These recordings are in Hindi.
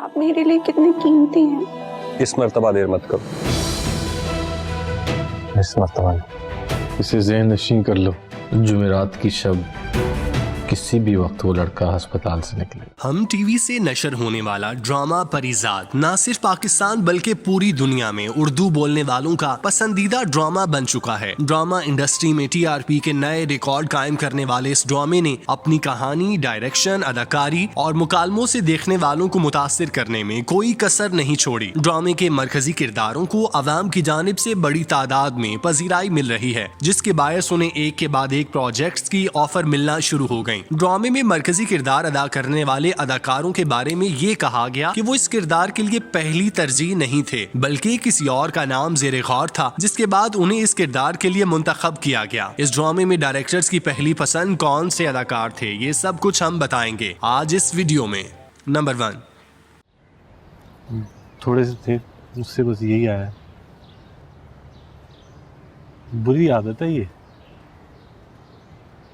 आप मेरे लिए कितने कीमती हैं। इस मर्तबा देर मत करो। इस मर्तबा इसे ज़हन नशीं कर लो, जुमेरात की शब किसी भी वक्त वो लड़का अस्पताल से निकले। हम टीवी से नशर होने वाला ड्रामा परिजात न सिर्फ पाकिस्तान बल्कि पूरी दुनिया में उर्दू बोलने वालों का पसंदीदा ड्रामा बन चुका है। ड्रामा इंडस्ट्री में टीआरपी के नए रिकॉर्ड कायम करने वाले इस ड्रामे ने अपनी कहानी, डायरेक्शन, अदाकारी और मुकालमों से देखने वालों को मुतासिर करने में कोई कसर नहीं छोड़ी। ड्रामे के मरकजी किरदारों को अवाम की जानिब से बड़ी तादाद में पजीराई मिल रही है, जिसके बायस उन्हें एक के बाद एक प्रोजेक्ट्स की ऑफर मिलना शुरू हो गई। ड्रामे में मरकजी किरदार अदा करने वाले अदाकारों के बारे में ये कहा गया कि वो इस किरदार के लिए पहली तरजीह नहीं थे, बल्कि किसी और का नाम ज़ेरे गौर था, जिसके बाद उन्हें इस किरदार के लिए मुंतखब किया गया। इस ड्रामे में डायरेक्टर्स की पहली पसंद कौन से अदाकार थे, ये सब कुछ हम बताएंगे आज इस वीडियो में। नंबर 1, थोड़े से थे, मुझसे बस यही आया। बुरी आदत है ये,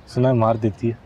सुना मार देती है।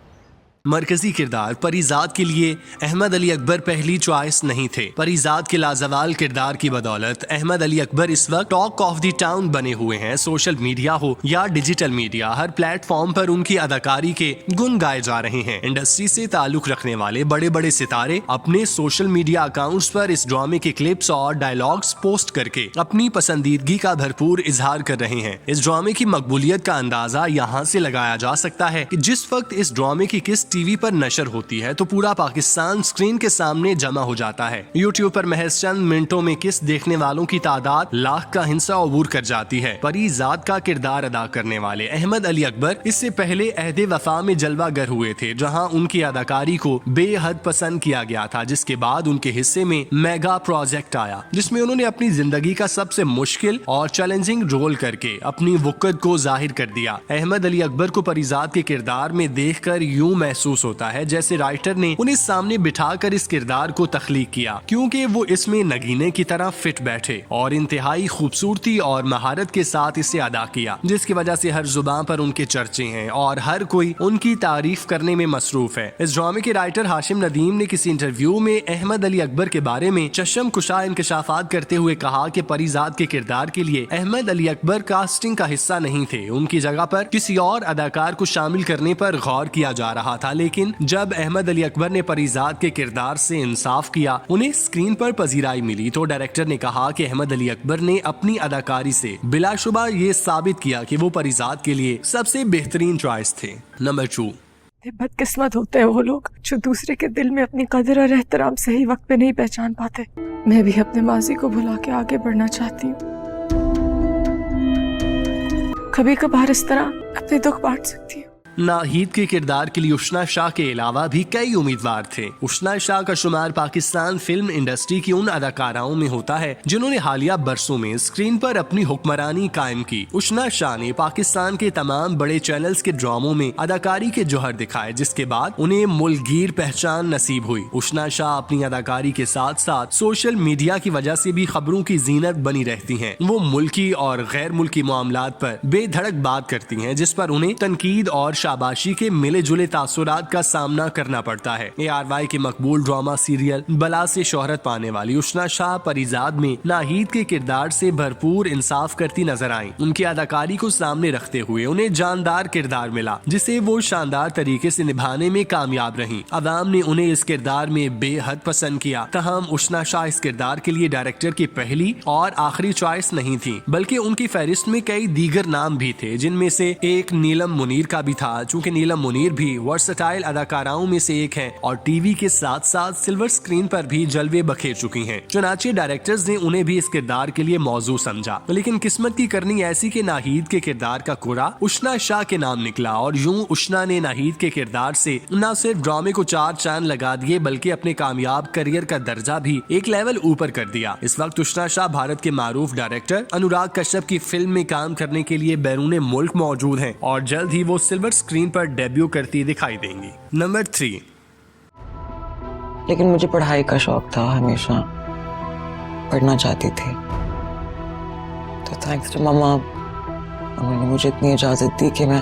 मरकजी किरदार परिजात के लिए अहमद अली अकबर पहली चॉइस नहीं थे। परिजात के लाजवाल किरदार की बदौलत अहमद अली अकबर इस वक्त टॉक ऑफ द टाउन बने हुए हैं। सोशल मीडिया हो या डिजिटल मीडिया, हर प्लेटफॉर्म पर उनकी अदाकारी के गुण गाए जा रहे हैं। इंडस्ट्री से ताल्लुक रखने वाले बड़े बड़े सितारे अपने सोशल मीडिया अकाउंट्स पर इस ड्रामे के क्लिप्स और डायलॉग्स पोस्ट करके अपनी पसंदीदगी का भरपूर इजहार कर रहे हैं। इस ड्रामे की मकबूलियत का अंदाजा यहाँ से लगाया जा सकता है कि जिस वक्त इस ड्रामे की किस्त टीवी पर नशर होती है तो पूरा पाकिस्तान स्क्रीन के सामने जमा हो जाता है। यूट्यूब पर महज चंद मिनटों में किस्त देखने वालों की तादाद लाख का हिस्सा अबूर कर जाती है। परिजात का किरदार अदा करने वाले अहमद अली अकबर इससे पहले अहदे वफा में जलवागर हुए थे, जहां उनकी अदाकारी को बेहद पसंद किया गया था, जिसके बाद उनके हिस्से में मेगा प्रोजेक्ट आया, जिसमें उन्होंने अपनी जिंदगी का सबसे मुश्किल और चैलेंजिंग रोल करके अपनी वुक़्त को जाहिर कर दिया। अहमद अली अकबर को परिजात के किरदार में देखकर यूं महसूस होता है जैसे राइटर ने उन्हें सामने बिठाकर इस किरदार को तख्लीक किया, क्योंकि वो इसमें नगीने की तरह फिट बैठे और इंतहाई खूबसूरती और महारत के साथ इसे अदा किया, जिसकी वजह से हर जुबान पर उनके चर्चे हैं और हर कोई उनकी तारीफ करने में मसरूफ है। इस ड्रामे के राइटर हाशिम नदीम ने किसी इंटरव्यू में अहमद अली अकबर के बारे में चशम कुशा इंकशाफात करते हुए कहा कि परिजात के किरदार के लिए अहमद अली अकबर कास्टिंग का हिस्सा नहीं थे, उनकी जगह पर किसी और अदाकार को शामिल करने पर गौर किया जा रहा था। लेकिन जब अहमद अली अकबर ने परिजात के किरदार से इंसाफ किया, उन्हें स्क्रीन पर पजीराई मिली, तो डायरेक्टर ने कहा कि अहमद अली अकबर ने अपनी अदाकारी से बिलाशुबा ये साबित किया कि वो परिजात के लिए सबसे बेहतरीन चॉइस थे। नंबर 2, बदकिस्मत होते हैं वो लोग जो दूसरे के दिल में अपनी कदर और एहतराम सही वक्त पे नहीं पहचान पाते। मैं भी अपने माजी को भुला के आगे बढ़ना चाहती हूँ। कभी कभार इस तरह अपने दुख बांट सकती हूँ। नाहीद के किरदार के लिए उशना शाह के अलावा भी कई उम्मीदवार थे। उशना शाह का शुमार पाकिस्तान फिल्म इंडस्ट्री की उन अदाकाराओं में होता है जिन्होंने हालिया बरसों में स्क्रीन पर अपनी हुक्मरानी कायम की। उशना शाह ने पाकिस्तान के तमाम बड़े चैनल्स के ड्रामों में अदाकारी के जौहर दिखाए, जिसके बाद उन्हें मुल्कगीर पहचान नसीब हुई। उशना शाह अपनी अदाकारी के साथ साथ सोशल मीडिया की वजह से भी खबरों की जीनत बनी रहती हैं। वो मुल्की और गैर मुल्की मामलात पर बेधड़क बात करती हैं, जिस पर उन्हें तनकीद और शाबाशी के मिले जुले तासुरात का सामना करना पड़ता है। ARY के मकबूल ड्रामा सीरियल बला से शोहरत पाने वाली उशना शाह परिजात में नाहीद के किरदार से भरपूर इंसाफ करती नजर आईं। उनकी अदाकारी को सामने रखते हुए उन्हें जानदार किरदार मिला, जिसे वो शानदार तरीके से निभाने में कामयाब रहीं। अवाम ने उन्हें इस किरदार में बेहद पसंद किया। तहम उशना शाह इस किरदार के लिए डायरेक्टर की पहली और आखिरी चॉइस नहीं थी, बल्कि उनकी फहरिस्त में कई दीगर नाम भी थे, जिनमें से एक नीलम मुनीर का भी था। चूंकि नीलम मुनीर भी वर्सटाइल अदाकाराओं में से एक हैं और टीवी के साथ साथ सिल्वर स्क्रीन पर भी जलवे बखेर चुकी हैं, चुनाचे डायरेक्टर्स ने उन्हें भी इस किरदार के लिए मौजू समझा। लेकिन किस्मत की करनी ऐसी कि नाहीद के किरदार का कोरा उशना शाह के नाम निकला और यूं उशना ने नाहीद के किरदार से न सिर्फ ड्रामे को 4 चांद लगा दिए, बल्कि अपने कामयाब करियर का दर्जा भी एक लेवल ऊपर कर दिया। इस वक्त उशना शाह भारत के मारूफ डायरेक्टर अनुराग कश्यप की फिल्म में काम करने के लिए बैरून मुल्क मौजूद हैं और जल्द ही वो सिल्वर स्क्रीन पर डेब्यू करती दिखाई देंगी। नंबर 3, लेकिन मुझे पढ़ाई का शौक था, हमेशा पढ़ना चाहती थी, तो थैंक्स टू मम्मा उन्होंने मुझे इतनी इजाजत दी कि मैं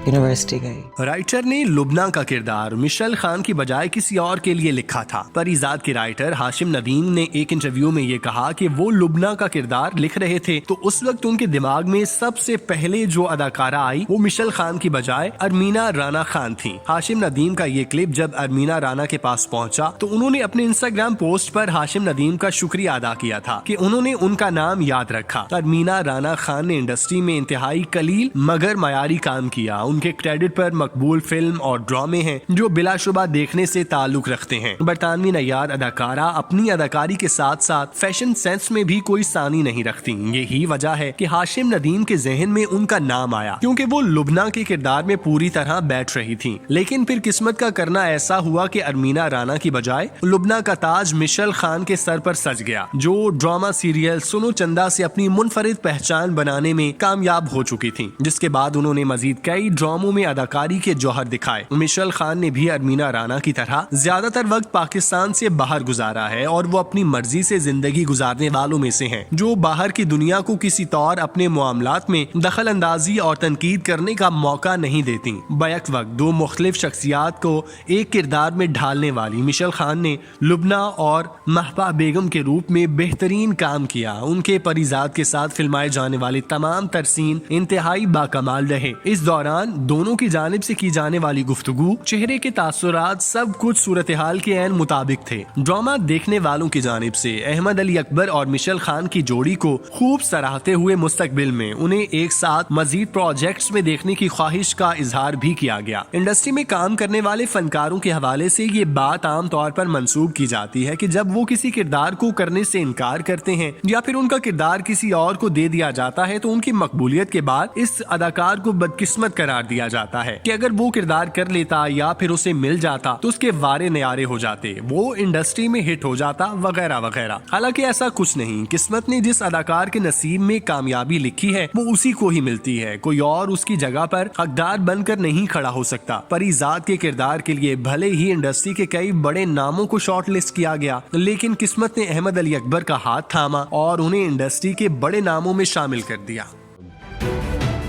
यूनिवर्सिटी गई। राइटर ने लुबना का किरदार मिशेल खान की बजाय किसी और के लिए लिखा था। परीजाद के राइटर हाशिम नदीम ने एक इंटरव्यू में ये कहा कि वो लुबना का किरदार लिख रहे थे तो उस वक्त उनके दिमाग में सबसे पहले जो अदाकारा आई वो मिशेल खान की बजाय अरमीना राना खान थी। हाशिम नदीम का ये क्लिप जब अरमीना राना के पास पहुंचा तो उन्होंने अपने इंस्टाग्राम पोस्ट पर हाशिम नदीम का शुक्रिया अदा किया था कि उन्होंने उनका नाम याद रखा। अरमीना राना खान ने इंडस्ट्री में इंतहाई कलील मगर मयारी काम किया। उनके क्रेडिट पर मकबूल फिल्म और ड्रामे हैं जो बिलाशुबा देखने से ताल्लुक रखते हैं। बरतानवी नयार अदाकारा अपनी अदाकारी के साथ साथ फैशन सेंस में भी कोई सानी नहीं रखती। यही वजह है कि हाशिम नदीम के जहन में उनका नाम आया क्योंकि वो लुबना के किरदार में पूरी तरह बैठ रही थी। लेकिन फिर किस्मत का करना ऐसा हुआ कि अरमीना राना की बजाय लुबना का ताज मिशेल खान के सर पर सज गया, जो ड्रामा सीरियल सुनो चंदा से अपनी मुनफरिद पहचान बनाने में कामयाब हो चुकी थी, जिसके बाद उन्होंने मजीद कई ड्रामों में अदाकारी के जौहर दिखाए। मिशेल खान ने भी अरमीना राना की तरह ज्यादातर वक्त पाकिस्तान से बाहर गुजारा है और वो अपनी मर्जी से जिंदगी गुजारने वालों में से हैं, जो बाहर की दुनिया को किसी तौर अपने मामलात में दखल अंदाजी और तनकीद करने का मौका नहीं देती। बैक वक्त दो मुख्तलिफ शख्सियात को एक किरदार में ढालने वाली मिशेल खान ने लुबना और महबा बेगम के रूप में बेहतरीन काम किया। उनके परीजाद के साथ फिल्माए जाने वाले तमाम तरसीन इंतहाई बाकमाल रहे। इस दौरान दोनों की जानिब से की जाने वाली गुफ्तगू, चेहरे के तासुरात, सब कुछ सूरत हाल के ऐन मुताबिक थे। ड्रामा देखने वालों की जानिब से अहमद अली अकबर और मिशेल खान की जोड़ी को खूब सराहते हुए मुस्तकबिल में उन्हें एक साथ मजीद प्रोजेक्ट्स में देखने की ख्वाहिश का इजहार भी किया गया। इंडस्ट्री में काम करने वाले फनकारों के हवाले से ये बात आम तौर पर मंसूब की जाती है कि जब वो किसी किरदार को करने से इनकार करते हैं या फिर उनका किरदार किसी और को दे दिया जाता है तो उनकी मकबूलियत के बाद इस अदाकार को बदकिस्मत करार दिया जाता है कि अगर वो किरदार कर लेता या फिर उसे मिल जाता तो उसके वारे न्यारे हो जाते, वो इंडस्ट्री में हिट हो जाता, वगैरह वगैरह। हालांकि ऐसा कुछ नहीं। किस्मत ने जिस अदाकार के नसीब में कामयाबी लिखी है वो उसी को ही मिलती है। कोई और उसकी जगह पर हकदार बनकर नहीं खड़ा हो सकता। परीजाद के किरदार के लिए भले ही इंडस्ट्री के कई बड़े नामों को शॉर्ट लिस्ट किया गया, लेकिन किस्मत ने अहमद अली अकबर का हाथ थामा और उन्हें इंडस्ट्री के बड़े नामों में शामिल कर दिया।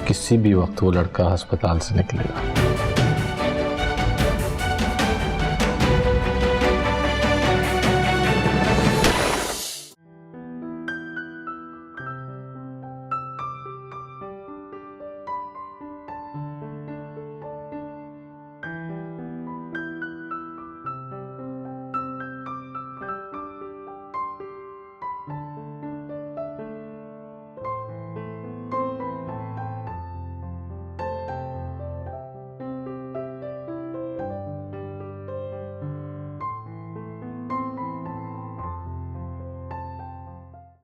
किसी भी वक्त वो लड़का अस्पताल से निकलेगा।